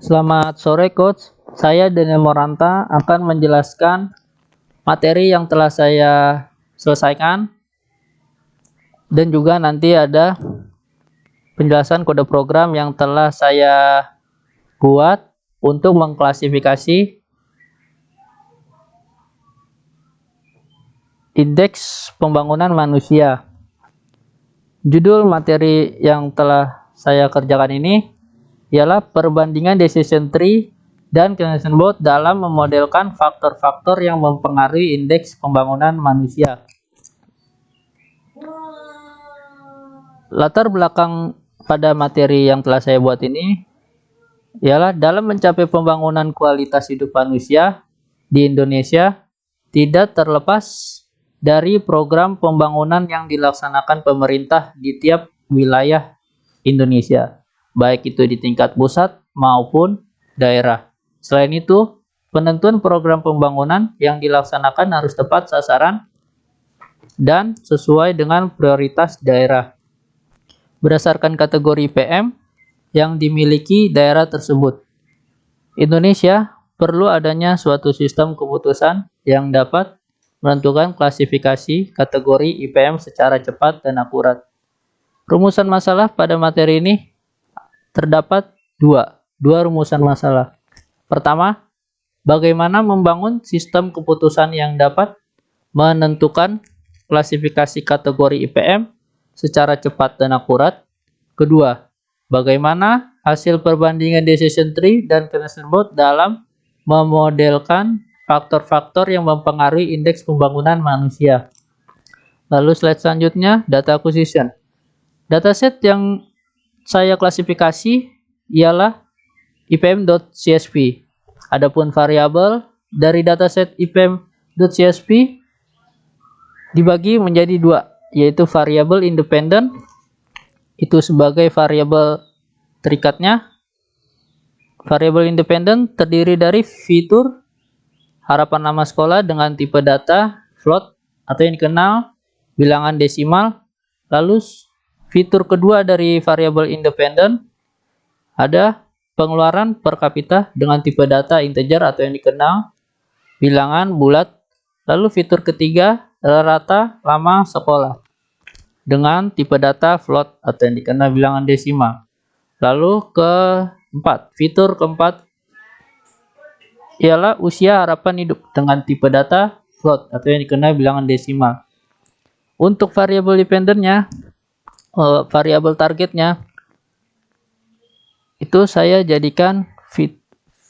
Selamat sore Coach, saya Daniel Moranta akan menjelaskan materi yang telah saya selesaikan dan juga nanti ada penjelasan kode program yang telah saya buat untuk mengklasifikasi indeks pembangunan manusia. Judul materi yang telah saya kerjakan ini ialah perbandingan decision tree dan connection board dalam memodelkan faktor-faktor yang mempengaruhi indeks pembangunan manusia. Latar belakang pada materi yang telah saya buat ini ialah dalam mencapai pembangunan kualitas hidup manusia di Indonesia tidak terlepas dari program pembangunan yang dilaksanakan pemerintah di tiap wilayah Indonesia, baik itu di tingkat pusat maupun daerah. Selain itu, penentuan program pembangunan yang dilaksanakan harus tepat sasaran dan sesuai dengan prioritas daerah berdasarkan kategori PM yang dimiliki daerah tersebut. Indonesia perlu adanya suatu sistem keputusan yang dapat menentukan klasifikasi kategori IPM secara cepat dan akurat. Rumusan masalah pada materi ini terdapat dua rumusan masalah. Pertama, bagaimana membangun sistem keputusan yang dapat menentukan klasifikasi kategori IPM secara cepat dan akurat. Kedua, bagaimana hasil perbandingan decision tree dan connection board dalam memodelkan faktor-faktor yang mempengaruhi indeks pembangunan manusia. Lalu slide selanjutnya, data acquisition. Dataset yang saya klasifikasi ialah ipm.csv. Adapun variabel dari dataset ipm.csv dibagi menjadi dua, yaitu variabel independen, itu sebagai variabel terikatnya. Variabel independen terdiri dari fitur, harapan nama sekolah dengan tipe data, float, atau yang dikenal bilangan desimal. Lalu fitur kedua dari variabel independen ada pengeluaran per kapita dengan tipe data integer atau yang dikenal bilangan bulat. Lalu fitur ketiga rata lama sekolah dengan tipe data float atau yang dikenal bilangan desimal. Lalu fitur keempat ialah usia harapan hidup dengan tipe data float atau yang dikenal bilangan desimal. Untuk variabel dependennya, variabel targetnya itu saya jadikan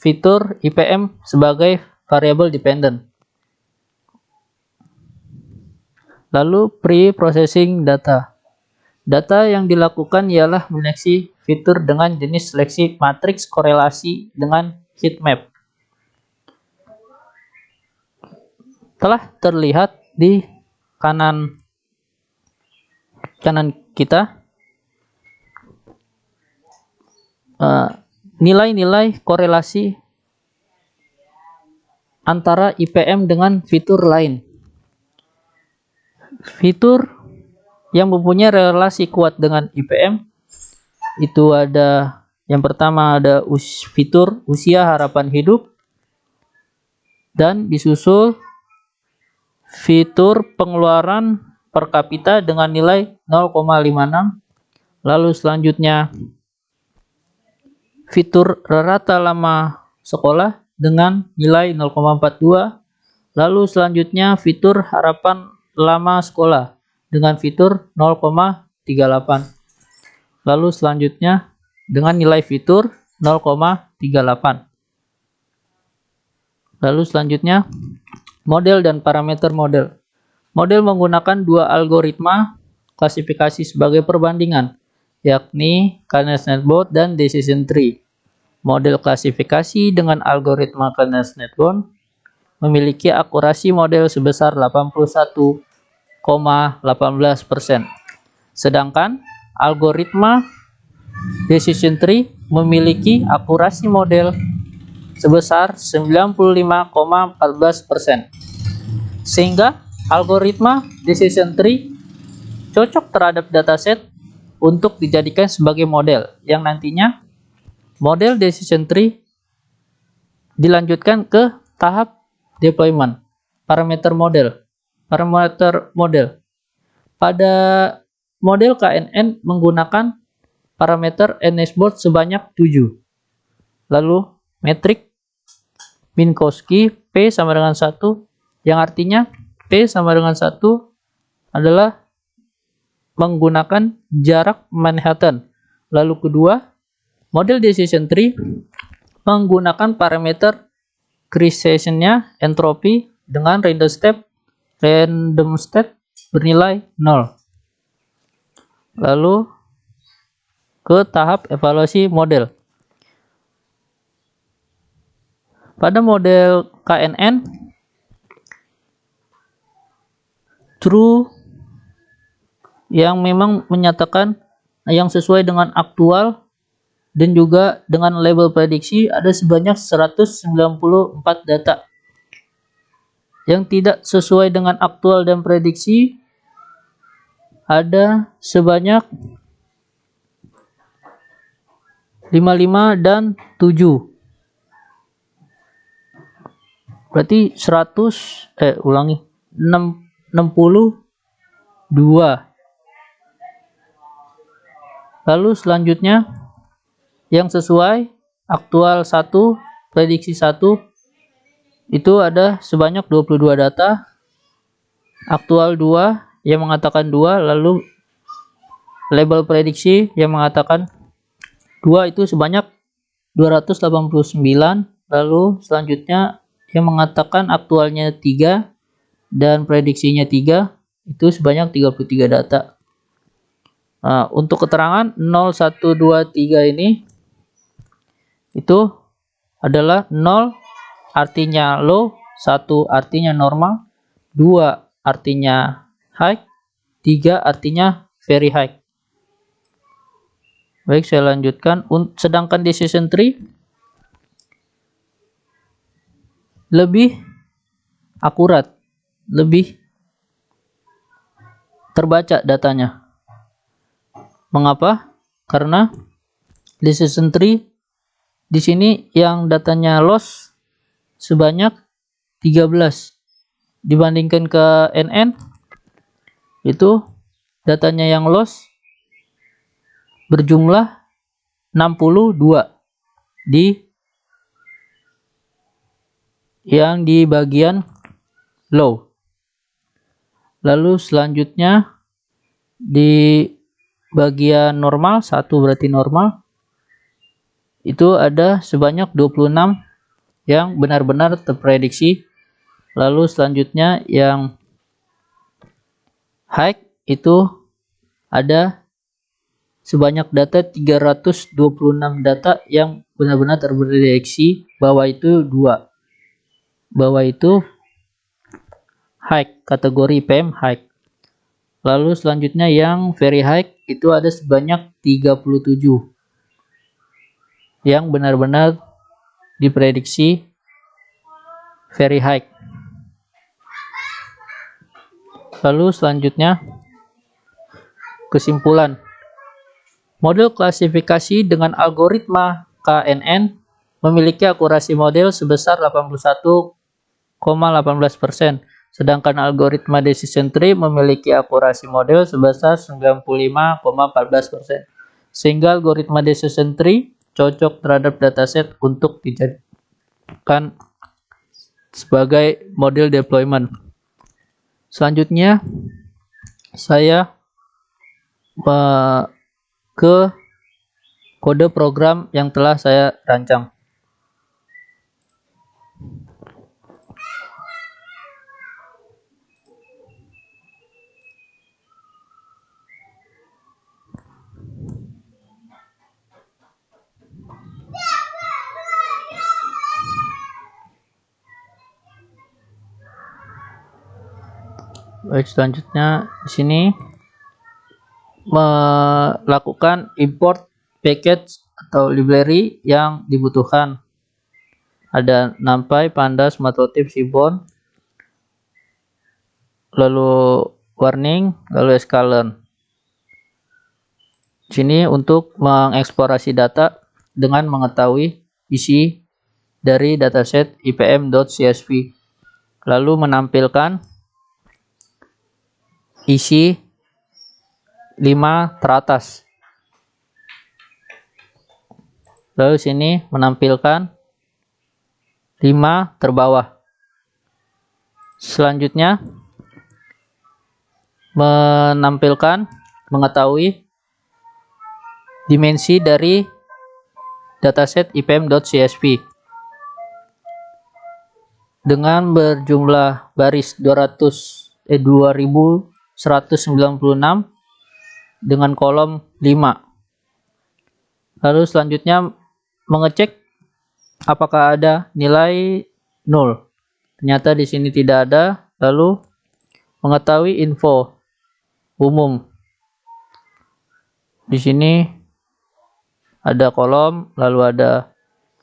fitur IPM sebagai variabel dependent. Lalu pre-processing data. Data yang dilakukan ialah menyeleksi fitur dengan jenis seleksi matriks korelasi dengan heat map. Telah terlihat di kanan kita nilai-nilai korelasi antara IPM dengan fitur lain. Fitur yang mempunyai relasi kuat dengan IPM itu ada, yang pertama ada fitur usia harapan hidup, dan disusul fitur pengeluaran per kapita dengan nilai 0,56. Lalu selanjutnya fitur rata lama sekolah dengan nilai 0,42. Lalu selanjutnya fitur harapan lama sekolah dengan fitur 0,38. Lalu selanjutnya dengan nilai fitur 0,38. Lalu selanjutnya model dan parameter model. Model menggunakan dua algoritma klasifikasi sebagai perbandingan, yakni connection board dan decision tree. Model klasifikasi dengan algoritma connection board memiliki akurasi model sebesar 81,18%. Sedangkan algoritma decision tree memiliki akurasi model sebesar 95,14%. Sehingga algoritma decision tree cocok terhadap dataset untuk dijadikan sebagai model, yang nantinya model decision tree dilanjutkan ke tahap deployment. Parameter model. Pada model KNN menggunakan parameter NSBOT sebanyak 7. Lalu metrik Minkowski P sama dengan 1, yang artinya P sama dengan 1 adalah menggunakan jarak Manhattan. Lalu kedua, model decision tree menggunakan parameter creation-nya entropi dengan random state bernilai 0. Lalu ke tahap evaluasi model. Pada model KNN, true yang memang menyatakan yang sesuai dengan aktual dan juga dengan label prediksi ada sebanyak 194 data. Yang tidak sesuai dengan aktual dan prediksi ada sebanyak 55 dan 7. Berarti 62. Lalu selanjutnya yang sesuai aktual 1, prediksi 1 itu ada sebanyak 22 data. Aktual 2 yang mengatakan 2, lalu label prediksi yang mengatakan 2 itu sebanyak 289. Lalu selanjutnya yang mengatakan aktualnya 3 dan prediksinya 3 itu sebanyak 33 data. Nah, untuk keterangan 0, 1, 2, 3 ini itu adalah 0 artinya low, 1 artinya normal, 2 artinya high, 3 artinya very high. Baik, saya lanjutkan. Sedangkan decision tree lebih akurat, lebih terbaca datanya. Mengapa? Karena decision tree di sini yang datanya loss sebanyak 13 dibandingkan ke NN itu datanya yang loss berjumlah 62 yang di bagian low. Lalu selanjutnya di bagian normal, 1 berarti normal, itu ada sebanyak 26 yang benar-benar terprediksi. Lalu selanjutnya yang high itu ada sebanyak data 326 data yang benar-benar terprediksi bahwa itu 2. Bahwa itu high, kategori PM high. Lalu selanjutnya yang very high itu ada sebanyak 37 yang benar-benar diprediksi very high. Lalu selanjutnya kesimpulan. Model klasifikasi dengan algoritma KNN memiliki akurasi model sebesar 81,18%, sedangkan algoritma decision tree memiliki akurasi model sebesar 95,14%. Sehingga algoritma decision tree cocok terhadap dataset untuk dijadikan sebagai model deployment. Selanjutnya saya ke kode program yang telah saya rancang. Baik, selanjutnya di sini melakukan import package atau library yang dibutuhkan. Ada NumPy, Pandas, Matplotlib, Seaborn, lalu warning, lalu sklearn. Sini untuk mengeksplorasi data dengan mengetahui isi dari dataset ipm.csv, lalu menampilkan isi 5 teratas. Lalu sini menampilkan 5 terbawah. Selanjutnya mengetahui dimensi dari dataset ipm.csv dengan berjumlah baris 2196 dengan kolom 5. Lalu selanjutnya mengecek apakah ada nilai 0. Ternyata di sini tidak ada. Lalu mengetahui info umum. Di sini ada kolom, lalu ada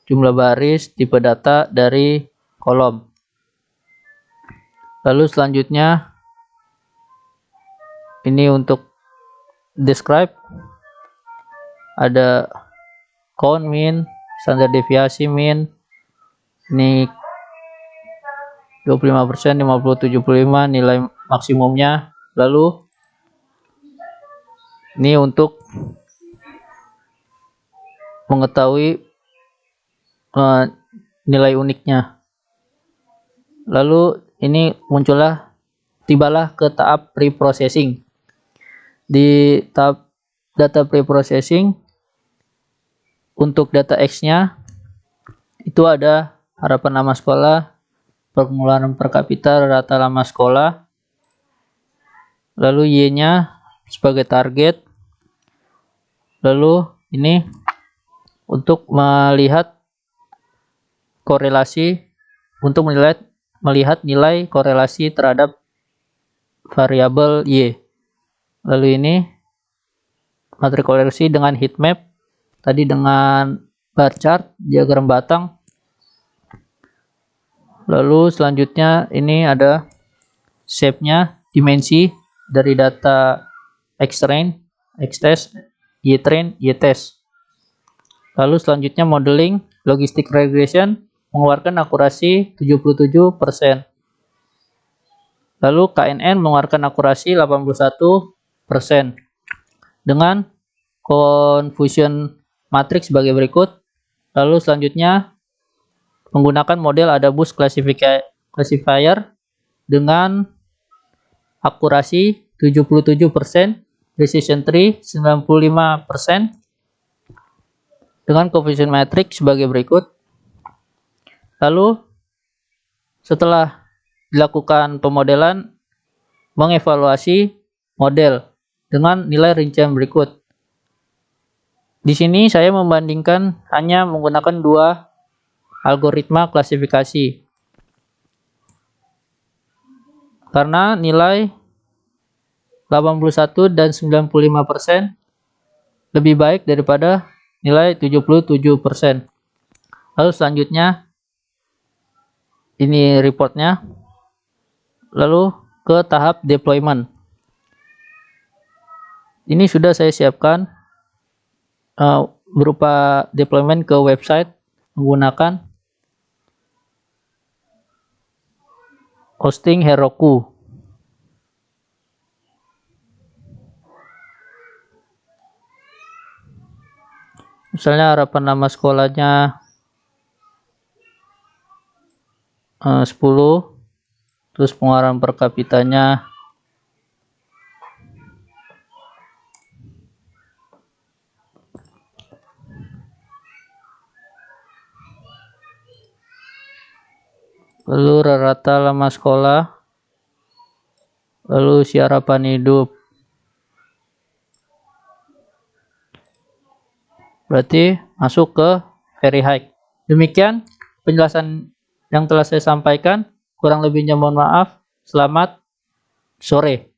jumlah baris, tipe data dari kolom. Lalu selanjutnya ini untuk describe, ada count min, standar deviasi min, ini 25%, 50, 75 nilai maksimumnya. Lalu ini untuk mengetahui nilai uniknya. Lalu ini tibalah ke tahap preprocessing. Di tahap data preprocessing, untuk data X-nya itu ada harapan nama sekolah, pengeluaran per kapita, rata lama sekolah, lalu Y-nya sebagai target. Lalu ini untuk melihat korelasi, untuk melihat nilai korelasi terhadap variabel Y. Lalu ini materi korelasi dengan heat map, tadi dengan bar chart, diagram batang. Lalu selanjutnya ini ada shape-nya, dimensi dari data X-train, X-test, Y-train, Y-test. Lalu selanjutnya modeling, logistic regression, mengeluarkan akurasi 77%. Lalu KNN mengeluarkan akurasi 81% dengan confusion matrix sebagai berikut. Lalu selanjutnya menggunakan model AdaBoost classifier dengan akurasi 77%, precision tree 95%, dengan confusion matrix sebagai berikut. Lalu setelah dilakukan pemodelan, mengevaluasi model dengan nilai rincian berikut. Di sini saya membandingkan hanya menggunakan 2 algoritma klasifikasi, karena nilai 81 dan 95% lebih baik daripada nilai 77%. Lalu selanjutnya ini reportnya. Lalu ke tahap deployment. Ini sudah saya siapkan berupa deployment ke website menggunakan hosting Heroku. Misalnya harapan nama sekolahnya 10, terus pengeluaran per kapitanya 10, lalu rata lama sekolah, lalu si harapan hidup. Berarti masuk ke very high. Demikian penjelasan yang telah saya sampaikan. Kurang lebihnya mohon maaf. Selamat sore.